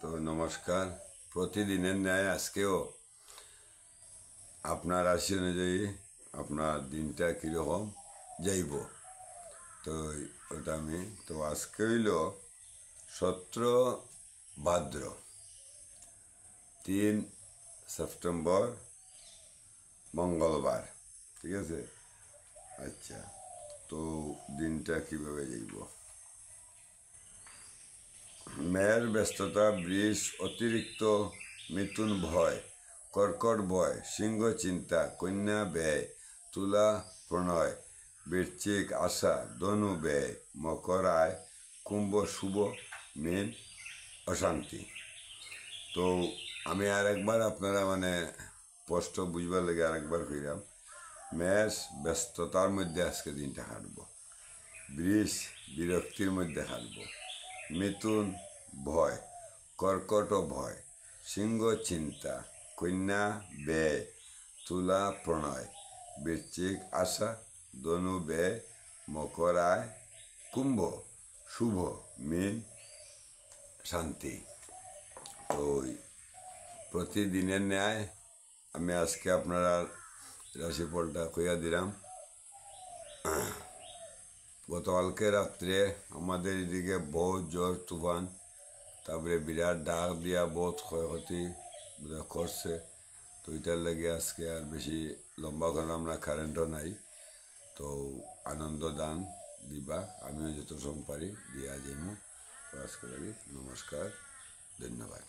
তো নমস্কার। প্রতিদিনের ন্যায় আজকেও আপনার রাশি অনুযায়ী আপনার দিনটা কীরকম যাইব, তো ওটা আমি তো আজকে হইল 17 ভাদ্র 3 সেপ্টেম্বর মঙ্গলবার। ঠিক আছে, আচ্ছা, তো দিনটা কীভাবে যাইব? মেয়ের ব্যস্ততা, বৃষ অতিরিক্ত, মিথুন ভয়, কর্কট ভয়, সিংহ চিন্তা, কন্যা ব্যয়, তুলা প্রণয়, বৃশ্চিক আশা, ধনু ব্যয়, মকর আয়, কুম্ভ শুভ, মীন অশান্তি। তো আমি আরেকবার আপনারা স্পষ্ট বুঝবার লেগে আরেকবার কইরাম। মেষ ব্যস্ততার মধ্যে আজকে দিনটা হাঁটব, বৃষ বিরক্তির মধ্যে হাঁটব, মিথুন ভয়, কর্কট ভয়, সিংহ চিন্তা, কন্যা ব্যয়, তুলা প্রণয়, বৃশ্চিক আশা, ধনু ব্যয়, মকর আয়, কুম্ভ শুভ, মীন শান্তি। তো প্রতিদিনের ন্যায় আমি আজকে আপনারা রাশিফলটা কইয়া দিলাম। গতকালকে রাত্রে আমাদের এদিকে বহুত জোর তুফান, তারপরে বিরাট ডাক দিয়া বহুত ক্ষয়ক্ষতি করছে। তো এটার লাগে আজকে আর বেশি লম্বা করলাম না, কারেন্টও নাই। তো আনন্দ দান দিবা, আমিও যত সম পারি দিয়া যাইমু। আজকে লাগি নমস্কার, ধন্যবাদ।